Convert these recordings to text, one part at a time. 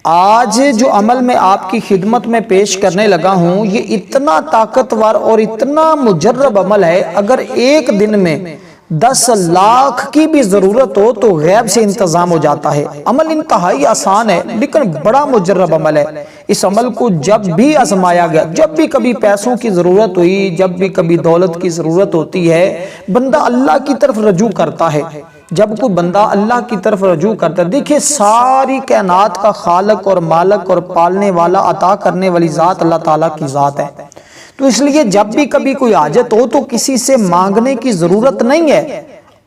آج جو عمل میں آپ کی خدمت میں پیش کرنے لگا ہوں یہ اتنا طاقتور اور اتنا مجرب عمل ہے، اگر ایک دن میں 10 لاکھ کی بھی ضرورت ہو تو غیب سے انتظام ہو جاتا ہے۔ عمل انتہائی آسان ہے لیکن بڑا مجرب عمل ہے۔ اس عمل کو جب بھی آزمایا گیا، جب بھی کبھی پیسوں کی ضرورت ہوئی، جب بھی کبھی دولت کی ضرورت ہوتی ہے، بندہ اللہ کی طرف رجوع کرتا ہے۔ جب کوئی بندہ اللہ کی طرف رجوع کرتا ہے، دیکھیں ساری کائنات کا خالق اور مالک اور پالنے والا عطا کرنے والی ذات اللہ تعالیٰ کی ذات ہے، تو اس لیے جب بھی کبھی کوئی حاجت ہو تو کسی سے مانگنے کی ضرورت نہیں ہے،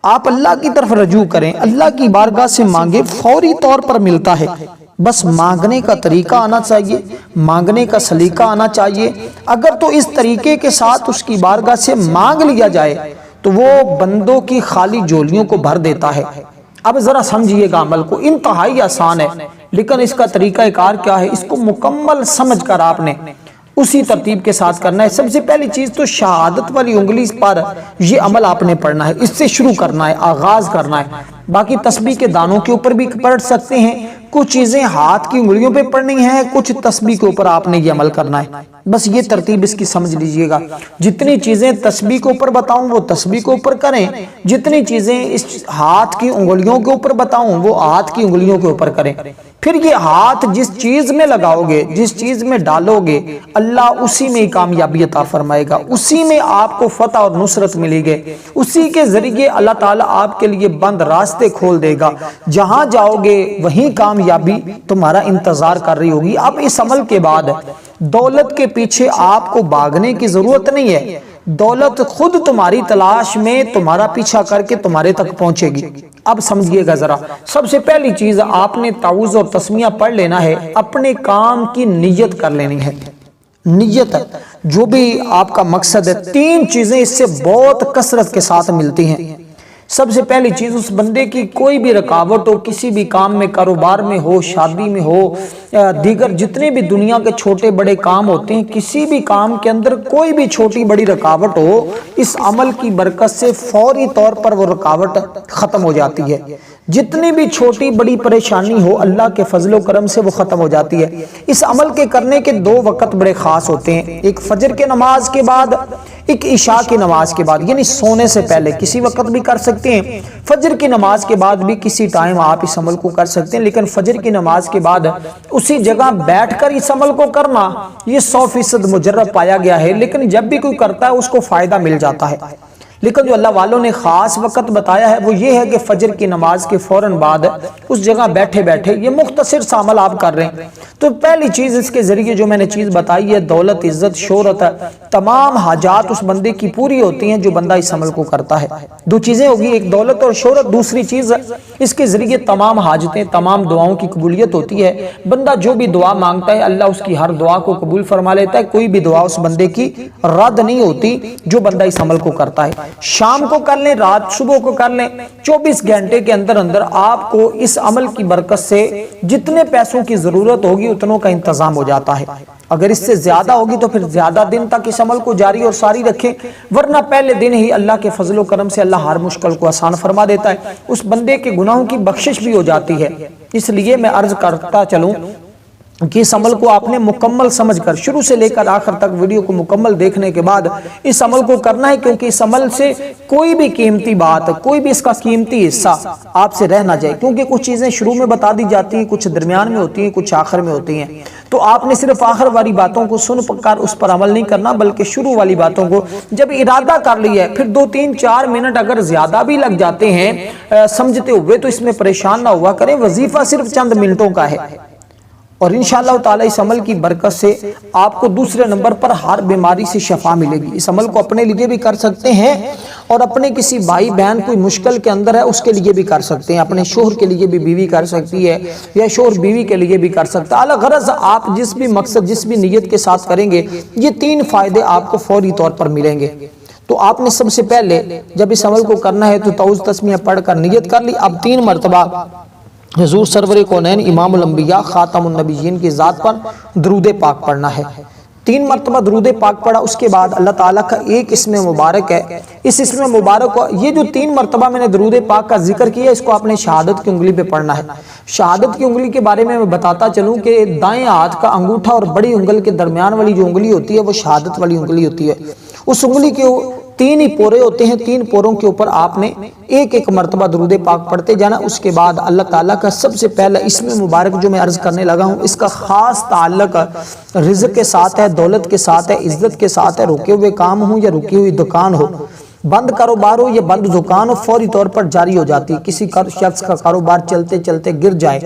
آپ اللہ کی طرف رجوع کریں، اللہ کی بارگاہ سے مانگیں، فوری طور پر ملتا ہے۔ بس مانگنے کا طریقہ آنا چاہیے، مانگنے کا سلیقہ آنا چاہیے۔ اگر تو اس طریقے کے ساتھ اس کی بارگاہ سے مانگ لیا جائے تو وہ بندوں کی خالی جھولیوں کو بھر دیتا ہے۔ اب ذرا سمجھیے گا، عمل کو انتہائی آسان ہے لیکن اس کا طریقہ کار کیا ہے، اس کو مکمل سمجھ کر آپ نے اسی ترتیب کے ساتھ کرنا ہے۔ سب سے پہلی چیز تو شہادت والی انگلی پر یہ عمل آپ نے پڑھنا ہے، اس سے شروع کرنا ہے، آغاز کرنا ہے۔ باقی تسبیح کے دانوں کے اوپر بھی پڑھ سکتے ہیں، کچھ چیزیں ہاتھ کی انگلیوں پہ پڑھنی ہیں، کچھ تسبیح کے اوپر آپ نے یہ عمل کرنا ہے۔ بس یہ ترتیب اس کی سمجھ لیجئے گا، جتنی چیزیں تسبیح کے اوپر بتاؤں وہ تسبیح کے اوپر کریں، جتنی چیزیں اس ہاتھ کی انگلیوں کے اوپر بتاؤں وہ ہاتھ کی انگلیوں کے اوپر کریں۔ پھر یہ ہاتھ جس چیز میں لگاؤ گے، جس چیز میں ڈالو گے، اللہ اسی میں کامیابی عطا فرمائے گا، اسی میں آپ کو فتح اور نصرت ملے گی، اسی کے ذریعے اللہ تعالیٰ آپ کے لیے بند راستے کھول دے گا۔ جہاں جاؤ گے وہیں کامیابی تمہارا انتظار کر رہی ہوگی۔ اب اس عمل کے بعد دولت کے پیچھے آپ کو بھاگنے کی ضرورت نہیں ہے، دولت خود تمہاری تلاش میں تمہارا پیچھا کر کے تمہارے تک پہنچے گی۔ اب سمجھیے گا ذرا، سب سے پہلی چیز آپ نے تعوذ اور تسمیہ پڑھ لینا ہے، اپنے کام کی نیت کر لینی ہے۔ نیت جو بھی آپ کا مقصد ہے، 3 چیزیں اس سے بہت کثرت کے ساتھ ملتی ہیں۔ سب سے پہلی چیز، اس بندے کی کوئی بھی رکاوٹ ہو، کسی بھی کام میں، کاروبار میں ہو، شادی میں ہو، دیگر جتنے بھی دنیا کے چھوٹے بڑے کام ہوتے ہیں، کسی بھی کام کے اندر کوئی بھی چھوٹی بڑی رکاوٹ ہو، اس عمل کی برکت سے فوری طور پر وہ رکاوٹ ختم ہو جاتی ہے۔ جتنی بھی چھوٹی بڑی پریشانی ہو، اللہ کے فضل و کرم سے وہ ختم ہو جاتی ہے۔ اس عمل کے کرنے کے 2 وقت بڑے خاص ہوتے ہیں، ایک فجر کے نماز کے بعد، ایک عشاء کی نماز کے بعد، یعنی سونے سے پہلے کسی وقت بھی کر سکتے ہیں، فجر کی نماز کے بعد بھی کسی ٹائم آپ اس عمل کو کر سکتے ہیں، لیکن فجر کی نماز کے بعد اسی جگہ بیٹھ کر اس عمل کو کرنا یہ 100% مجرب پایا گیا ہے، لیکن جب بھی کوئی کرتا ہے اس کو فائدہ مل جاتا ہے۔ لیکن جو اللہ والوں نے خاص وقت بتایا ہے وہ یہ ہے کہ فجر کی نماز کے فوراً بعد اس جگہ بیٹھے بیٹھے یہ مختصر سا عمل آپ کر رہے ہیں۔ تو پہلی چیز اس کے ذریعے جو میں نے چیز بتائی ہے، دولت، عزت، شہرت، تمام حاجات اس بندے کی پوری ہوتی ہیں جو بندہ اس عمل کو کرتا ہے۔ 2 چیزیں ہوگی، ایک دولت اور شہرت، دوسری چیز اس کے ذریعے تمام حاجتیں، تمام دعاؤں کی قبولیت ہوتی ہے۔ بندہ جو بھی دعا مانگتا ہے اللہ اس کی ہر دعا کو قبول فرما لیتا ہے، کوئی بھی دعا اس بندے کی رد نہیں ہوتی جو بندہ اس عمل کو کرتا ہے۔ شام کو کر لیں، رات صبح کو کر لیں، 24 گھنٹے کے اندر اندر آپ کو اس عمل کی برکت سے جتنے پیسوں کی ضرورت ہوگی اتنوں کا انتظام ہو جاتا ہے۔ اگر اس سے زیادہ ہوگی تو پھر زیادہ دن تک اس عمل کو جاری اور ساری رکھیں، ورنہ پہلے دن ہی اللہ کے فضل و کرم سے اللہ ہر مشکل کو آسان فرما دیتا ہے، اس بندے کے گناہوں کی بخشش بھی ہو جاتی ہے۔ اس لیے میں عرض کرتا چلوں کہ اس عمل کو آپ نے مکمل سمجھ کر شروع سے لے کر آخر تک ویڈیو کو مکمل دیکھنے کے بعد اس عمل کو کرنا ہے، کیونکہ اس عمل سے کوئی بھی قیمتی بات، کوئی بھی اس کا قیمتی حصہ آپ سے رہ نہ جائے، کیونکہ کچھ چیزیں شروع میں بتا دی جاتی ہیں، کچھ درمیان میں ہوتی ہیں، کچھ آخر میں ہوتی ہیں، تو آپ نے صرف آخر والی باتوں کو سن کر اس پر عمل نہیں کرنا، بلکہ شروع والی باتوں کو جب ارادہ کر لیا ہے، پھر 2 3 4 منٹ اگر زیادہ بھی لگ جاتے ہیں سمجھتے ہوئے تو اس میں پریشان نہ ہوا کریں، وظیفہ صرف چند منٹوں کا ہے، اور انشاءاللہ تعالی اس عمل کی برکت سے آپ کو دوسرے نمبر پر ہر بیماری سے شفا ملے گی۔ اس عمل کو اپنے لیے بھی کر سکتے ہیں اور اپنے کسی بھائی بہن کوئی مشکل کے اندر ہے اس کے لیے بھی کر سکتے ہیں، اپنے شوہر کے لیے بھی بیوی کر سکتی ہے، یا شوہر بیوی کے لیے بھی کر سکتا ہے۔ الغرض آپ جس بھی مقصد، جس بھی نیت کے ساتھ کریں گے یہ 3 فائدے آپ کو فوری طور پر ملیں گے۔ تو آپ نے سب سے پہلے جب اس عمل کو کرنا ہے تو تعوذ تسمیہ پڑھ کر نیت کر لی، اب 3 مرتبہ حضور سرور کونین امام الانبیاء خاتم النبیین کی ذات پر درود پاک پڑھنا ہے۔ 3 مرتبہ درود پاک پڑھا، اس کے بعد اللہ تعالیٰ کا ایک اسم مبارک ہے، اس اسم مبارک کو یہ جو 3 مرتبہ میں نے درود پاک کا ذکر کیا، اس کو آپ نے شہادت کی انگلی پہ پڑھنا ہے۔ شہادت کی انگلی کے بارے میں بتاتا چلوں کہ دائیں ہاتھ کا انگوٹھا اور بڑی انگل کے درمیان والی جو انگلی ہوتی ہے وہ شہادت والی انگلی ہوتی ہے۔ اس انگلی کے 3 ہی پورے ہوتے ہیں، 3 پوروں کے اوپر آپ نے ایک مرتبہ درود پاک پڑھتے جانا۔ اس کے بعد اللہ تعالیٰ کا سب سے پہلا اسم مبارک جو میں عرض کرنے لگا ہوں، اس کا خاص تعلق رزق کے ساتھ ہے، دولت کے ساتھ ہے، عزت کے ساتھ ہے۔ رکے ہوئے کام ہوں یا رکی ہوئی دکان ہو، بند کاروبار ہو یا بند دکان ہو، فوری طور پر جاری ہو جاتی ہے۔ کسی شخص کا کاروبار چلتے چلتے گر جائے،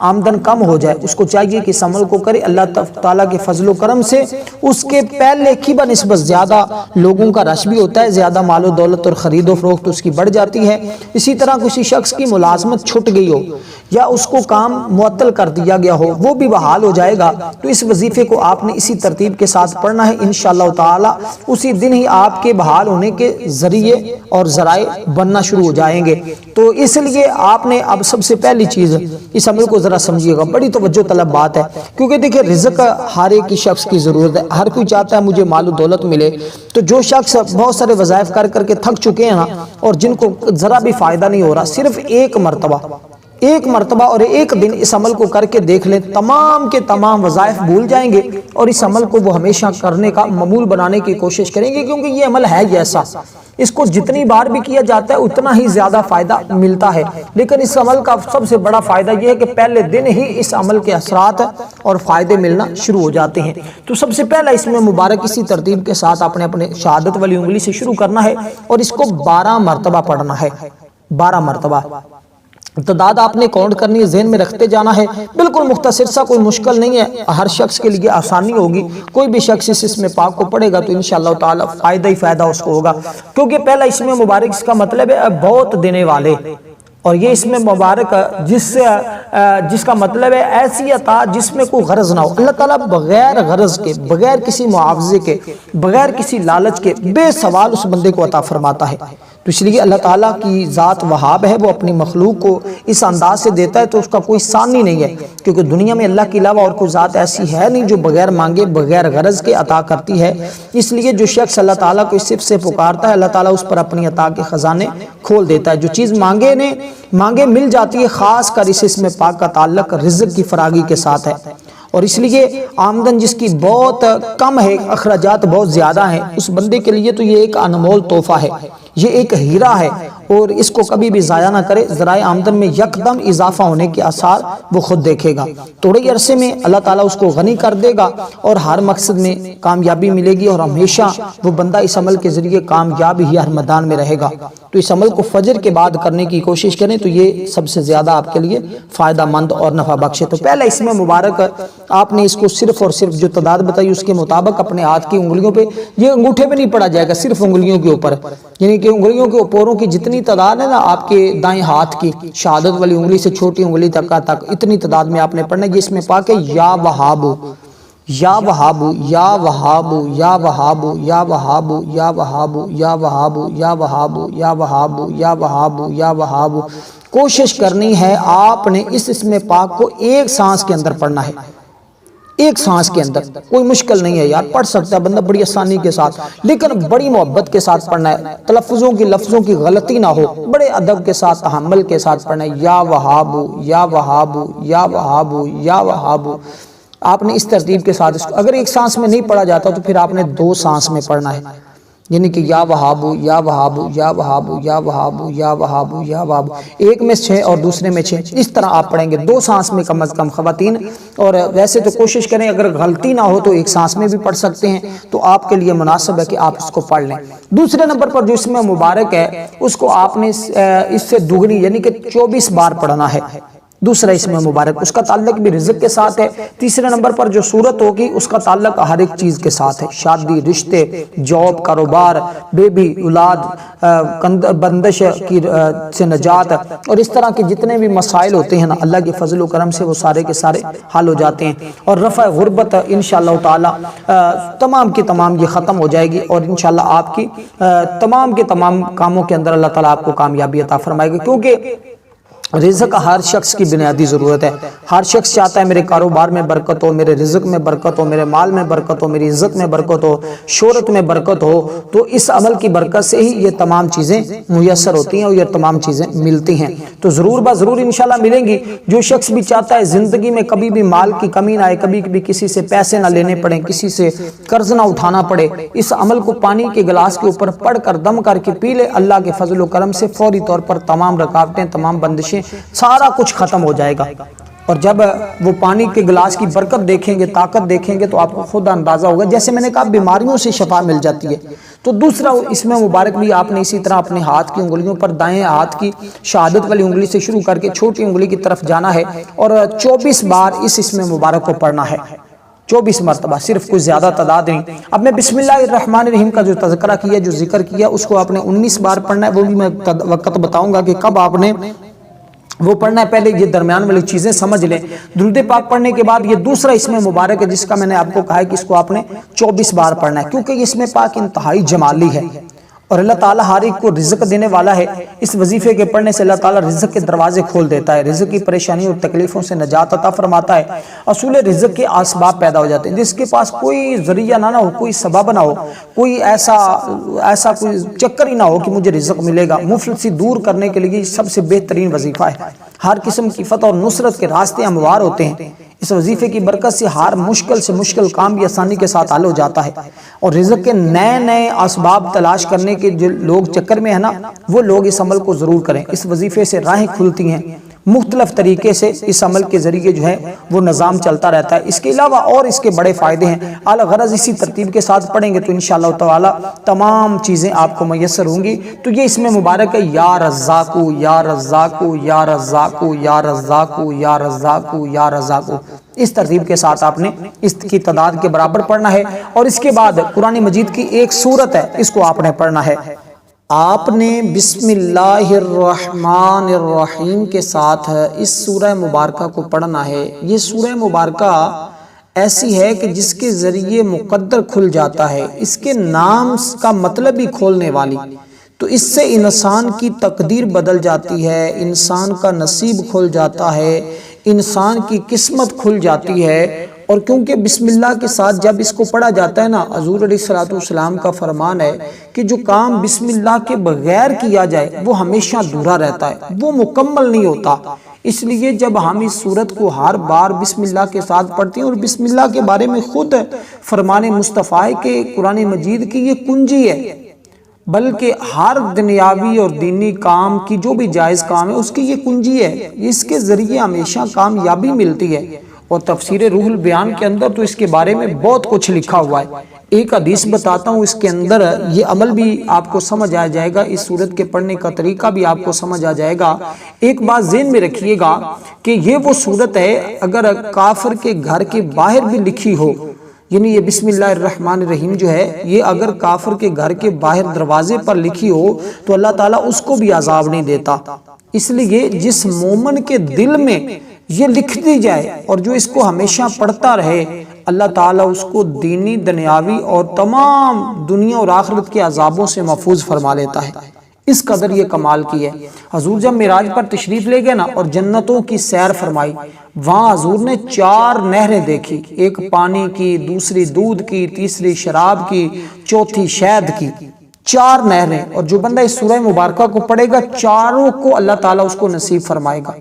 آمدن کم ہو جائے، اس کو چاہیے کہ اس عمل کو کرے۔ اللہ تعالیٰ کے فضل و کرم سے اس کے پہلے کی بنسبت زیادہ لوگوں کا رش بھی ہوتا ہے، زیادہ مال و دولت اور خرید و فروخت اس کی بڑھ جاتی ہے۔ اسی طرح کسی شخص کی ملازمت چھٹ گئی ہو یا اس کو کام معطل کر دیا گیا ہو، وہ بھی بحال ہو جائے گا۔ تو اس وظیفے کو آپ نے اسی ترتیب کے ساتھ پڑھنا ہے، انشاءاللہ تعالی اسی دن ہی آپ کے بحال ہونے کے ذریعے اور ذرائع بننا شروع ہو جائیں گے۔ تو اس لیے آپ نے اب سب سے پہلی چیز اس عمل کو ذرا سمجھیے گا، بڑی توجہ طلب بات ہے، کیونکہ دیکھیں رزق ہر ایک کی شخص کی ضرورت ہے، ہر کوئی چاہتا ہے مجھے مال و دولت ملے۔ تو جو شخص بہت سارے وظائف کر کر کے تھک چکے ہیں نا، اور جن کو ذرا بھی فائدہ نہیں ہو رہا، صرف ایک مرتبہ اور ایک دن اس عمل کو کر کے دیکھ لیں، تمام کے تمام وظائف بھول جائیں گے اور اس عمل کو وہ ہمیشہ کرنے کا معمول بنانے کی کوشش کریں گے، کیونکہ یہ عمل ہے ہی ایسا، اس کو جتنی بار بھی کیا جاتا ہے اتنا ہی زیادہ فائدہ ملتا ہے۔ لیکن اس عمل کا سب سے بڑا فائدہ یہ ہے کہ پہلے دن ہی اس عمل کے اثرات اور فائدے ملنا شروع ہو جاتے ہیں۔ تو سب سے پہلا اس میں مبارک اسی ترتیب کے ساتھ آپ نے اپنے شہادت والی انگلی سے شروع کرنا ہے اور اس کو 12 مرتبہ پڑھنا ہے، 12 مرتبہ۔ تعداد آپ نے کاؤنٹ کرنی ہے، ذہن میں رکھتے جانا ہے، بالکل مختصر سا، کوئی مشکل نہیں ہے، ہر شخص کے لیے آسانی ہوگی۔ کوئی بھی شخص اس اسم پاک کو پڑھے گا تو انشاءاللہ تعالی فائدہ ہی فائدہ اس کو ہوگا، کیونکہ پہلا اسم مبارک اس کا مطلب ہے بہت دینے والے، اور یہ اسم مبارک جس کا مطلب ہے ایسی عطا جس میں کوئی غرض نہ ہو۔ اللہ تعالیٰ بغیر غرض کے، بغیر کسی معاوضے کے، بغیر کسی لالچ کے بے سوال اس بندے کو عطا فرماتا ہے۔ تو اس لیے اللہ تعالیٰ کی ذات وہاب ہے، وہ اپنی مخلوق کو اس انداز سے دیتا ہے تو اس کا کوئی ثانی نہیں ہے، کیونکہ دنیا میں اللہ کے علاوہ اور کوئی ذات ایسی ہے نہیں جو بغیر مانگے بغیر غرض کے عطا کرتی ہے۔ اس لیے جو شخص اللہ تعالیٰ کو اس صرف سے پکارتا ہے، اللہ تعالیٰ اس پر اپنی عطا کے خزانے کھول دیتا ہے۔ جو چیز مانگے مل جاتی ہے، خاص کر اس اسم پاک کا تعلق رزق کی فراگی کے ساتھ ہے، اور اس لیے آمدن جس کی بہت کم ہے، اخراجات بہت زیادہ ہیں، اس بندے کے لیے تو یہ ایک انمول تحفہ ہے، یہ ایک ہیرا ہے، اور اس کو کبھی بھی ضائع نہ کرے۔ ذرائع آمدن میں یکدم اضافہ ہونے کے آثار وہ خود دیکھے گا، تھوڑے ہی عرصے میں اللہ تعالیٰ اس کو غنی کر دے گا اور ہر مقصد میں کامیابی ملے گی، اور ہمیشہ وہ بندہ اس عمل کے ذریعے کامیاب ہی ہر میدان میں رہے گا۔ تو اس عمل کو فجر کے بعد کرنے کی کوشش کریں تو یہ سب سے زیادہ آپ کے لیے فائدہ مند اور نفع بخش ہے۔ تو پہلا اسم مبارک آپ نے اس کو صرف اور صرف جو تعداد بتائی اس کے مطابق اپنے ہاتھ کی انگلیوں پہ، یہ انگوٹھے پہ نہیں پڑا جائے گا، صرف انگلیوں کے اوپر، یعنی کہ انگلیوں کے اوپروں کی جتنی تعداد ہے نا آپ کے دائیں ہاتھ کی، شہادت والی انگلی سے چھوٹی انگلی تک اتنی تعداد میں آپ نے پڑھنا ہے۔ یہ اس میں پاک ہے یا وہابو، یا وہابو، یا وہابو، یا وہابو، یا وہابو، یا وہابو، یا وہابو، یا وہابو، یا وہابو، یا وہابو، یا وہابو۔ کوشش کرنی ہے آپ نے اس اسم پاک کو ایک سانس کے اندر پڑھنا ہے، ایک سانس کے اندر، کوئی مشکل نہیں ہے یار، پڑھ سکتا ہے بندہ بڑی آسانی کے ساتھ، لیکن بڑی محبت کے ساتھ پڑھنا ہے، لفظوں کی غلطی نہ ہو، بڑے ادب کے ساتھ، تحمل کے ساتھ پڑھنا ہے۔ یا وہابو، یا وہابو، یا وہابو، یا وہابو۔ آپ نے اس ترتیب کے ساتھ اس کو، اگر ایک سانس میں نہیں پڑھا جاتا تو پھر آپ نے 2 سانس میں پڑھنا ہے، یعنی کہ یا وہابو، یا وہابو، یا وہابو، یا وہابو، یا وہابو، یا وہابو، ایک میں 6 اور دوسرے میں 6، اس طرح آپ پڑھیں گے 2 سانس میں کم از کم خواتین، اور ویسے تو کوشش کریں اگر غلطی نہ ہو تو ایک سانس میں بھی پڑھ سکتے ہیں، تو آپ کے لیے مناسب ہے کہ آپ اس کو پڑھ لیں۔ دوسرے نمبر پر جو اسم مبارک ہے اس کو آپ نے اس سے دگنی یعنی کہ 24 بار پڑھنا ہے، دوسرا اسم مبارک، اس کا تعلق بھی رزق کے ساتھ ہے۔ تیسرے نمبر پر جو صورت ہوگی اس کا تعلق ہر ایک چیز کے ساتھ ہے، شادی، رشتے، جاب، کاروبار، بیبی، اولاد، بندش کی سے نجات، اور اس طرح کے جتنے بھی مسائل ہوتے ہیں نا اللہ کے فضل و کرم سے وہ سارے کے سارے حل ہو جاتے ہیں، اور رفع غربت انشاءاللہ تعالی تمام کی تمام یہ ختم ہو جائے گی، اور انشاءاللہ آپ کی تمام کے تمام کاموں کے اندر اللہ تعالیٰ آپ کو کامیابی عطا فرمائے گا، کیونکہ رزق ہر شخص کی بنیادی ضرورت ہے. ہر شخص چاہتا ہے میرے کاروبار میں برکت ہو، میرے رزق میں برکت ہو، میرے مال میں برکت ہو، میری عزت میں برکت ہو، شہرت میں برکت ہو. تو اس عمل کی برکت سے ہی یہ تمام چیزیں میسر ہوتی ہیں اور یہ تمام چیزیں ملتی ہیں. تو ضرور ضرور انشاءاللہ ملیں گی. جو شخص بھی چاہتا ہے زندگی میں کبھی بھی مال کی کمی نہ آئے، کبھی بھی کسی سے پیسے نہ لینے پڑیں، کسی سے قرض نہ اٹھانا پڑے، اس عمل کو پانی کے گلاس کے اوپر پڑھ کر دم کر کے پی لے، اللہ کے فضل و کرم سے فوری طور پر تمام رکاوٹیں، تمام بندشیں، سارا کچھ ختم ہو جائے گا. اور جب وہ پانی کے گلاس کی برکت دیکھیں گے، طاقت دیکھیں گے، تو آپ کو خود اندازہ ہوگا. جیسے میں نے کہا بیماریوں سے شفا مل جاتی ہے. تو دوسرا اس میں مبارک بھی آپ نے اسی طرح اپنے ہاتھ کی انگلیوں پر دائیں ہاتھ کی شہادت والی انگلی سے شروع کر کے چھوٹی انگلی کی طرف جانا ہے اور 24 بار اس میں مبارک کو پڑھنا ہے. 24 مرتبہ، صرف کوئی زیادہ تعداد نہیں. اب میں بسم اللہ الرحمن الرحیم کا جو تذکرہ کیا، جو ذکر کیا، اس کو آپ نے 19 بار پڑھنا ہے. وہ بھی میں وقت بتاؤں گا کہ کب آپ نے وہ پڑھنا ہے. پہلے یہ درمیان والی چیزیں سمجھ لیں. درود پاک پڑھنے کے بعد یہ دوسرا اس میں مبارک ہے جس کا میں نے آپ کو کہا ہے کہ اس کو آپ نے 24 بار پڑھنا ہے، کیونکہ اس میں پاک انتہائی جمالی ہے اور اللہ تعالیٰ ہر ایک کو رزق دینے والا ہے. اس وظیفے کے پڑھنے سے اللہ تعالیٰ رزق کے دروازے کھول دیتا ہے، رزق کی پریشانیوں اور تکلیفوں سے نجات عطا فرماتا ہے. اصول رزق کے اسباب پیدا ہو جاتے ہیں. جس کے پاس کوئی ذریعہ نہ ہو، کوئی سبب نہ ہو، کوئی ایسا کوئی چکر ہی نہ ہو کہ مجھے رزق ملے گا، مفلسی دور کرنے کے لیے سب سے بہترین وظیفہ ہے. ہر قسم کی فتح اور نصرت کے راستے ہموار ہوتے ہیں. اس وظیفے کی برکت سے ہر مشکل سے مشکل کام بھی آسانی کے ساتھ حل ہو جاتا ہے. اور رزق کے نئے اسباب تلاش کرنے کے جو لوگ چکر میں ہیں نا، وہ لوگ اس عمل کو ضرور کریں. اس وظیفے سے راہیں کھلتی ہیں، مختلف طریقے سے اس عمل کے ذریعے جو ہے وہ نظام چلتا رہتا ہے. اس کے علاوہ اور اس کے بڑے فائدے ہیں. الغرض اسی ترتیب کے ساتھ پڑھیں گے تو انشاءاللہ تعالی تمام چیزیں آپ کو میسر ہوں گی. تو یہ اس میں مبارک ہے، یا رزاقو یا رزاقو یا رزاقو یا رزاقو یا رزاقو یا رزاقو. اس ترتیب کے ساتھ آپ نے اس کی تعداد کے برابر پڑھنا ہے. اور اس کے بعد قرآن مجید کی ایک سورت ہے، اس کو آپ نے پڑھنا ہے. آپ نے بسم اللہ الرحمن الرحیم کے ساتھ اس سورہ مبارکہ کو پڑھنا ہے. یہ سورہ مبارکہ ایسی ہے کہ جس کے ذریعے مقدر کھل جاتا ہے، اس کے نام کا مطلب ہی کھولنے والی. تو اس سے انسان کی تقدیر بدل جاتی ہے، انسان کا نصیب کھل جاتا ہے، انسان کی قسمت کھل جاتی ہے. اور کیونکہ بسم اللہ کے ساتھ جب اس کو پڑھا جاتا ہے نا، حضور علیہ السلام کا فرمان ہے کہ جو کام بسم اللہ کے بغیر کیا جائے وہ ہمیشہ ادھورا رہتا ہے، وہ مکمل نہیں ہوتا. اس لیے جب ہم اس سورت کو ہر بار بسم اللہ کے ساتھ پڑھتے ہیں، اور بسم اللہ کے بارے میں خود فرمان مصطفیٰ کے قرآن مجید کی یہ کنجی ہے، بلکہ ہر دنیاوی اور دینی کام کی جو بھی جائز کام ہے اس کی یہ کنجی ہے. اس کے ذریعے ہمیشہ کامیابی ملتی ہے. اور تفسیر روح البیان کے اندر تو اس کے بارے میں بہت کچھ لکھا ہوا ہے. ایک حدیث بتاتا ہوں، اس کے اندر یہ عمل بھی آپ کو سمجھ آ جائے گا، اس سورت کے پڑھنے کا طریقہ بھی آپ کو سمجھ آ جائے گا. ایک بات ذہن میں رکھیے گا کہ یہ وہ سورت ہے اگر کافر کے گھر کے باہر بھی لکھی ہو، یعنی یہ بسم اللہ الرحمن الرحیم جو ہے یہ اگر کافر کے گھر کے باہر دروازے پر لکھی ہو تو اللہ تعالیٰ اس کو بھی عذاب نہیں دیتا. اس لیے جس مومن کے دل میں یہ لکھ دی جائے اور جو اس کو ہمیشہ پڑھتا رہے، اللہ تعالیٰ اس کو دینی، دنیاوی اور تمام دنیا اور آخرت کے عذابوں سے محفوظ فرما لیتا ہے. اس قدر یہ کمال کی ہے. حضور جب معراج پر تشریف لے گئے نا اور جنتوں کی سیر فرمائی، وہاں حضور نے 4 نہریں دیکھی، ایک پانی کی، دوسری دودھ کی، تیسری شراب کی، چوتھی شہد کی. 4 نہریں. اور جو بندہ اس سورہ مبارکہ کو پڑھے گا، چاروں کو اللہ تعالیٰ اس کو نصیب فرمائے گا.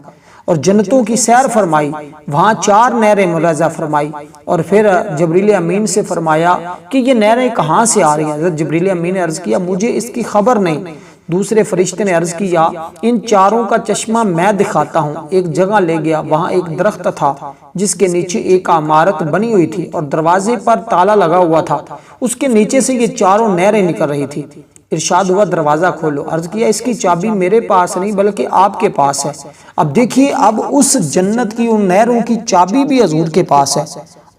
اور جنتوں کی سیر فرمائی، وہاں 4 نہریں ملاحظہ فرمائی. اور پھر جبریل امین سے فرمایا کہ یہ نہریں کہاں سے آ رہی ہیں؟ حضرت جبریل امین نے عرض کیا مجھے اس کی خبر نہیں. دوسرے فرشتے نے عرض کیا ان 4 کا چشمہ میں دکھاتا ہوں. ایک جگہ لے گیا، وہاں ایک درخت تھا جس کے نیچے ایک عمارت بنی ہوئی تھی اور دروازے پر تالا لگا ہوا تھا. اس کے نیچے سے یہ 4 نہریں نکل رہی تھی. ارشاد ہوا دروازہ کھولو. عرض کیا اس کی چابی میرے پاس نہیں بلکہ آپ کے پاس ہے. اب دیکھیے، اب اس جنت کی ان نہروں کی چابی بھی حضور کے پاس ہے.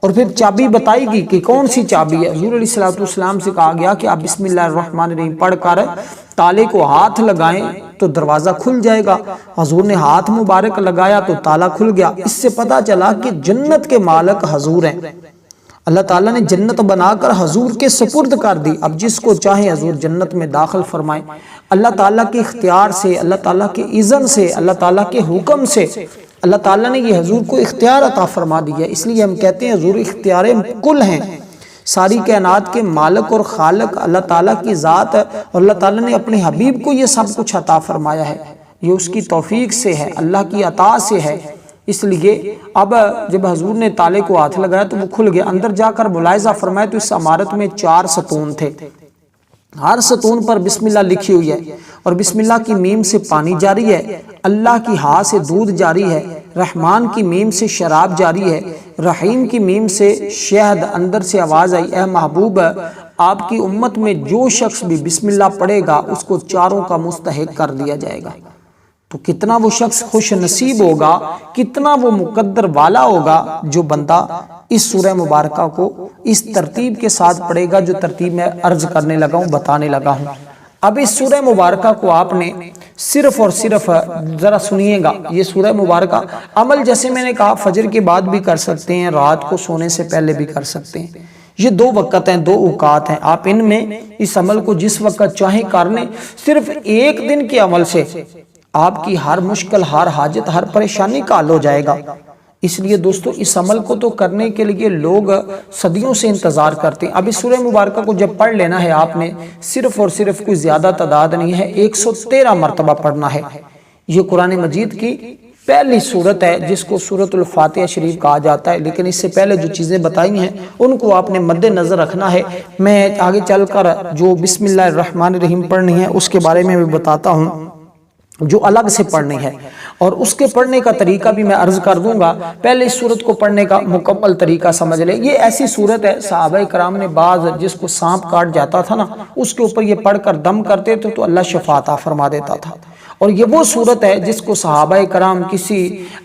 اور پھر چابی بتائی گی کہ کون سی چابی ہے. حضور علیہ السلام سے کہا گیا کہ آپ بسم اللہ الرحمن الرحیم پڑھ کر تالے کو ہاتھ لگائیں تو دروازہ کھل جائے گا. حضور نے ہاتھ مبارک لگایا تو تالا کھل گیا. اس سے پتہ چلا کہ جنت کے مالک حضور ہیں. اللہ تعالیٰ نے جنت بنا کر حضور کے سپرد کر دی. اب جس کو چاہے حضور جنت میں داخل فرمائیں. اللہ تعالیٰ کے اختیار سے، اللہ تعالیٰ کے اذن سے، اللہ تعالیٰ کے حکم سے اللہ تعالیٰ نے یہ حضور کو اختیار عطا فرما دیا. اس لیے ہم کہتے ہیں حضور اختیار کل ہیں. ساری کائنات کے مالک اور خالق اللہ تعالیٰ کی ذات ہے، اور اللہ تعالیٰ نے اپنے حبیب کو یہ سب کچھ عطا فرمایا ہے. یہ اس کی توفیق سے ہے، اللہ کی عطا سے ہے. اس لیے اب جب حضور نے تالے کو ہاتھ لگایا تو وہ کھل گیا. اندر جا کر ملاحظہ فرمایا تو اس عمارت میں 4 ستون تھے. ہر ستون پر بسم اللہ لکھی ہوئی ہے، اور بسم اللہ کی میم سے پانی جاری ہے، اللہ کی ہا سے دودھ جاری ہے، رحمان کی میم سے شراب جاری ہے، رحیم کی میم سے شہد. اندر سے آواز آئی، اے محبوب، آپ کی امت میں جو شخص بھی بسم اللہ پڑھے گا اس کو چاروں کا مستحق کر دیا جائے گا. تو کتنا وہ شخص خوش نصیب ہوگا، کتنا وہ مقدر والا ہوگا جو بندہ اس سورہ مبارکہ کو اس ترتیب کے ساتھ پڑھے گا جو ترتیب میں عرض کرنے لگا ہوں، بتانے لگا ہوں. اب اس سورہ مبارکہ کو آپ نے صرف اور صرف ذرا سنیے گا. یہ سورہ مبارکہ عمل جیسے میں نے کہا فجر کے بعد بھی کر سکتے ہیں، رات کو سونے سے پہلے بھی کر سکتے ہیں. یہ 2 وقت ہیں، 2 اوقات ہیں. آپ ان میں اس عمل کو جس وقت چاہیں کر لیں. صرف 1 دن کے عمل سے آپ کی ہر مشکل، ہر حاجت، ہر پریشانی کا حل ہو جائے گا. اس لیے دوستو اس عمل کو تو کرنے کے لیے لوگ صدیوں سے انتظار کرتے ہیں. اب اس سورہ مبارکہ کو جب پڑھ لینا ہے آپ نے، صرف اور صرف کوئی زیادہ تعداد نہیں ہے، 113 مرتبہ پڑھنا ہے. یہ قرآن مجید کی پہلی سورت ہے جس کو سورۃ الفاتحہ شریف کہا جاتا ہے. لیکن اس سے پہلے جو چیزیں بتائی ہیں ان کو آپ نے مد نظر رکھنا ہے. میں آگے چل کر جو بسم اللہ الرحمن الرحیم پڑھنی ہے اس کے بارے میں بھی بتاتا ہوں جو الگ سے پڑھنی ہے، اور اس کے پڑھنے کا طریقہ بھی میں عرض کر دوں گا. پہلے اس سورت کو پڑھنے کا مکمل طریقہ سمجھ لیں. یہ ایسی سورت ہے صحابہ کرام نے بعض جس کو سانپ کاٹ جاتا تھا نا، اس کے اوپر یہ پڑھ کر دم کرتے تھے تو اللہ شفا عطا فرما دیتا تھا. اور یہ وہ صورت ہے جس کو صحابہ کرام کسی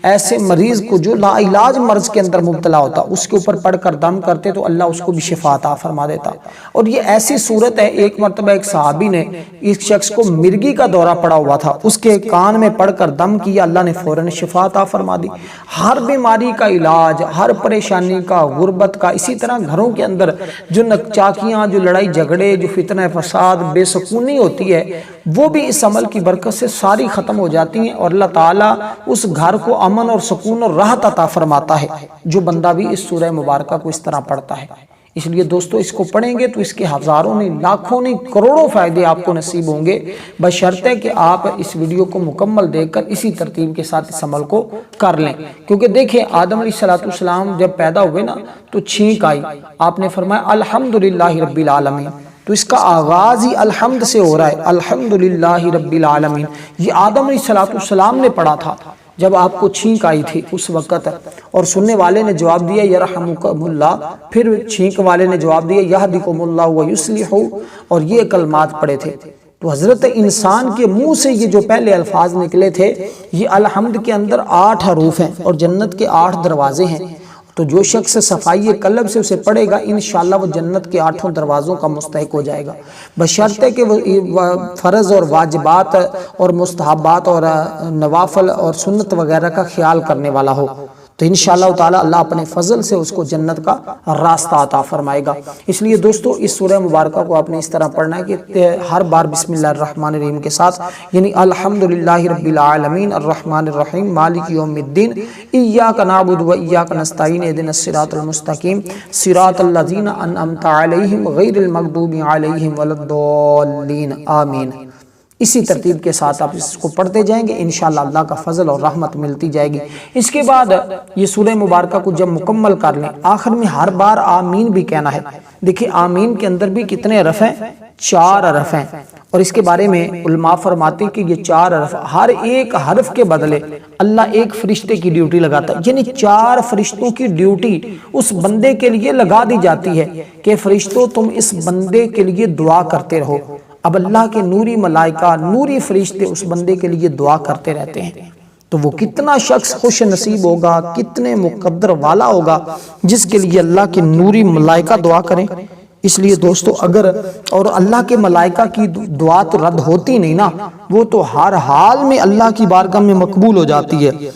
ایسے مریض کو جو لا علاج مرض کے اندر مبتلا ہوتا اس کے اوپر پڑھ کر دم کرتے تو اللہ اس کو بھی شفا عطا فرما دیتا. اور یہ ایسی صورت ہے، ایک مرتبہ ایک صحابی نے اس شخص کو مرگی کا دورہ پڑا ہوا تھا، اس کے کان میں پڑھ کر دم کیا، اللہ نے فوراً شفا عطا فرما دی. ہر بیماری کا علاج، ہر پریشانی کا، غربت کا، اسی طرح گھروں کے اندر جو نکچاکیاں، جو لڑائی جھگڑے، جو فتنہ فساد، بے سکونی ہوتی ہے، وہ بھی اس عمل کی برکت سے ساری ختم ہو جاتی ہیں، اور اللہ تعالیٰ اس گھر کو امن اور سکون اور راحت عطا فرماتا ہے جو بندہ بھی اس سورہ مبارکہ کو اس طرح پڑھتا ہے. اس لیے دوستو اس کو پڑھیں گے تو اس کے ہزاروں نہیں، لاکھوں نہیں، کروڑوں فائدے آپ کو نصیب ہوں گے، بشرطے کہ آپ اس ویڈیو کو مکمل دیکھ کر اسی ترتیب کے ساتھ اس عمل کو کر لیں. کیونکہ دیکھیں آدم علیہ السلام جب پیدا ہوئے نا تو چھینک آئی، آپ نے فرمایا الحمدللہ رب العالمین. تو اس کا آغاز ہی الحمد سے ہو رہا ہے، الحمدللہ رب العالمین. یہ آدم علیہ السلام نے پڑھا تھا جب آپ کو چھینک آئی تھی اس وقت، اور سننے والے نے جواب دیا یرحمکم اللہ، پھر چھینک والے نے جواب دیا یہدیکم اللہ ویصلح، اور یہ کلمات پڑھے تھے. تو حضرت انسان کے منہ سے یہ جو پہلے الفاظ نکلے تھے، یہ الحمد کے اندر 8 حروف ہیں اور جنت کے 8 دروازے ہیں. تو جو شخص صفائی قلب سے اسے پڑھے گا انشاءاللہ وہ جنت کے 8 دروازوں کا مستحق ہو جائے گا، بشرطے کہ وہ فرض اور واجبات اور مستحبات اور نوافل اور سنت وغیرہ کا خیال کرنے والا ہو. تو انشاءاللہ تعالی اللہ اپنے فضل سے اس کو جنت کا راستہ عطا فرمائے گا. اس لیے دوستو اس سورہ مبارکہ کو آپ نے اس طرح پڑھنا ہے کہ ہر بار بسم اللہ الرحمن الرحیم کے ساتھ، یعنی الحمدللہ رب العالمین الرحمن الرحیم مالک یوم الدین ایاک نعبد و ایاک نستعین اهدنا الصراط المستقیم صراط الذین انعمت علیہم غیر المغضوب علیہم ولا الضالین آمین. اسی ترتیب کے ساتھ آپ اس کو پڑھتے جائیں گے، انشاءاللہ اللہ کا فضل اور رحمت ملتی جائے گی. اس کے بعد یہ سورہ مبارکہ کو جب مکمل کر لیں، آخر میں ہر بار آمین بھی کہنا ہے. دیکھیں آمین کے اندر بھی کتنے حرف ہیں؟ 4 حرف ہیں. اور اس کے بارے میں علماء فرماتے ہیں کہ یہ 4 حرف، ہر ایک حرف کے بدلے اللہ ایک فرشتے کی ڈیوٹی لگاتا ہے، یعنی 4 فرشتوں کی ڈیوٹی اس بندے کے لیے لگا دی جاتی ہے کہ فرشتوں تم اس بندے کے لیے دعا کرتے رہو. اب اللہ کے نوری ملائکہ، نوری فرشتے اس بندے کے لیے دعا کرتے رہتے ہیں. تو وہ کتنا شخص خوش نصیب ہوگا، کتنے مقدر والا ہوگا جس کے لیے اللہ کے نوری ملائکہ دعا کریں. اس لیے دوستو اگر اور اللہ کے ملائکہ کی دعا تو رد ہوتی نہیں نا، وہ تو ہر حال میں اللہ کی بارگاہ میں مقبول ہو جاتی ہے.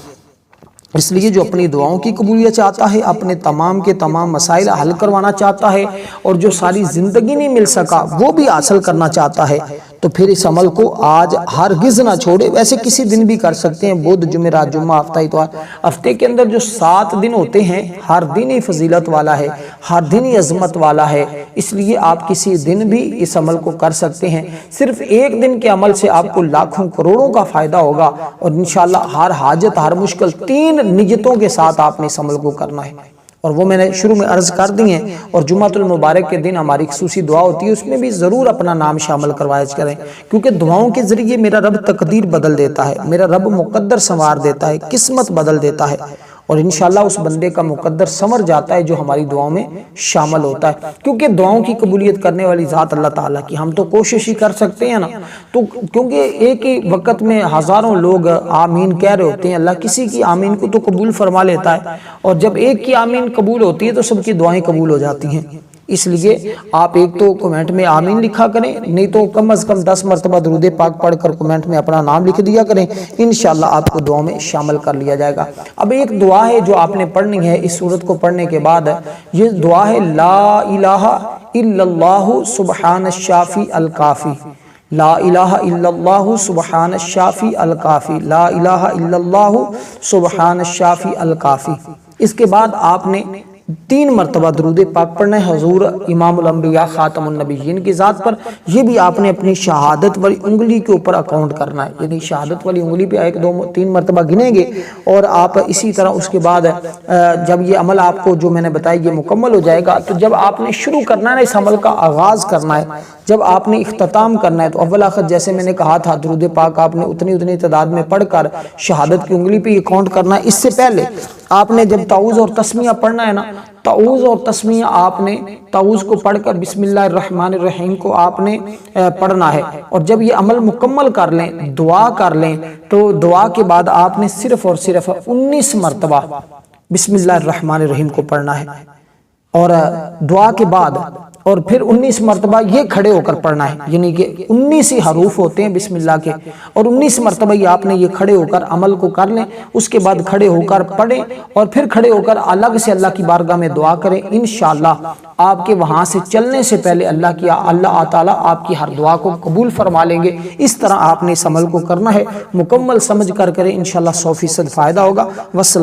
اس لیے جو اپنی دعاؤں کی قبولیت چاہتا ہے، اپنے تمام کے تمام مسائل حل کروانا چاہتا ہے، اور جو ساری زندگی نہیں مل سکا وہ بھی حاصل کرنا چاہتا ہے، تو پھر اس عمل کو آج ہرگز نہ چھوڑے. ویسے کسی دن بھی کر سکتے ہیں، بدھ، جمعرات، جمعہ، ہفتہ اتوار. ہفتے کے اندر جو 7 دن ہوتے ہیں ہر دن ہی فضیلت والا ہے، ہر دن ہی عظمت والا ہے، اس لیے آپ کسی دن بھی اس عمل کو کر سکتے ہیں. صرف ایک دن کے عمل سے آپ کو لاکھوں کروڑوں کا فائدہ ہوگا، اور انشاءاللہ ہر حاجت، ہر مشکل 3 نیتوں کے ساتھ آپ نے اس عمل کو کرنا ہے، اور وہ میں نے شروع میں عرض کر دی ہیں. اور جمعۃ المبارک کے دن ہماری خصوصی دعا ہوتی ہے، اس میں بھی ضرور اپنا نام شامل کروایا کریں، کیونکہ دعاؤں کے ذریعے میرا رب تقدیر بدل دیتا ہے، میرا رب مقدر سنوار دیتا ہے، قسمت بدل دیتا ہے، اور انشاءاللہ اس بندے کا مقدر سنور جاتا ہے جو ہماری دعاؤں میں شامل ہوتا ہے. کیونکہ دعاؤں کی قبولیت کرنے والی ذات اللہ تعالیٰ کی، ہم تو کوشش ہی کر سکتے ہیں نا. تو کیونکہ ایک ہی وقت میں ہزاروں لوگ آمین کہہ رہے ہوتے ہیں، اللہ کسی کی آمین کو تو قبول فرما لیتا ہے، اور جب ایک کی آمین قبول ہوتی ہے تو سب کی دعائیں قبول ہو جاتی ہیں. اس لیے آپ ایک تو کمنٹ میں آمین لکھا کریں، نہیں تو کم از کم 10 مرتبہ درود پاک پڑھ کر کمنٹ میں اپنا نام لکھ دیا کریں، انشاءاللہ آپ کو دعا میں شامل کر لیا جائے گا. اب ایک دعا ہے جو آپ نے پڑھنی ہے اس سورت کو پڑھنے کے بعد، یہ دعا ہے لا الہ الا اللہ سبحان الشافی الکافی. لا الہ الا اللہ سبحان الشافی الکافی، لا الہ الا اللہ سبحان الشافی الکافی. اس کے بعد آپ نے 3 مرتبہ درود پاک پڑھنا ہے حضور امام الانبیاء خاتم النبیین کی ذات پر. یہ بھی آپ نے اپنی شہادت والی انگلی کے اوپر اکاؤنٹ کرنا ہے، یعنی شہادت والی انگلی پہ 1 2 3 مرتبہ گنیں گے، اور آپ اسی طرح اس کے بعد جب یہ عمل آپ کو جو میں نے بتایا یہ مکمل ہو جائے گا، تو جب آپ نے شروع کرنا ہے اس عمل کا آغاز کرنا ہے، جب آپ نے اختتام کرنا ہے، تو اول آخر جیسے میں نے کہا تھا درود پاک آپ نے اتنی تعداد میں پڑھ کر شہادت کی انگلی پہ یہ کاؤنٹ کرنا ہے. اس سے پہلے آپ نے جب تعوذ اور تسمیہ پڑھنا ہے نا، تعوذ اور تسمیہ آپ نے تعوذ کو پڑھ کر بسم اللہ الرحمن الرحیم کو آپ نے پڑھنا ہے، اور جب یہ عمل مکمل کر لیں، دعا کر لیں، تو دعا کے بعد آپ نے صرف اور صرف 19 مرتبہ بسم اللہ الرحمن الرحیم کو پڑھنا ہے، اور دعا کے بعد اور پھر 19 مرتبہ یہ کھڑے ہو کر پڑھنا ہے، یعنی کہ 19 ہی حروف ہوتے ہیں بسم اللہ کے، اور 19 مرتبہ یہ آپ نے یہ کھڑے ہو کر عمل کو کر لیں. اس کے بعد کھڑے ہو کر پڑھیں، اور پھر کھڑے ہو کر الگ سے اللہ کی بارگاہ میں دعا کریں. انشاءاللہ آپ کے وہاں سے چلنے سے پہلے اللہ تعالیٰ آپ کی ہر دعا کو قبول فرما لیں گے. اس طرح آپ نے اس عمل کو کرنا ہے، مکمل سمجھ کر کریں، انشاءاللہ 100% فائدہ ہوگا. والسلام.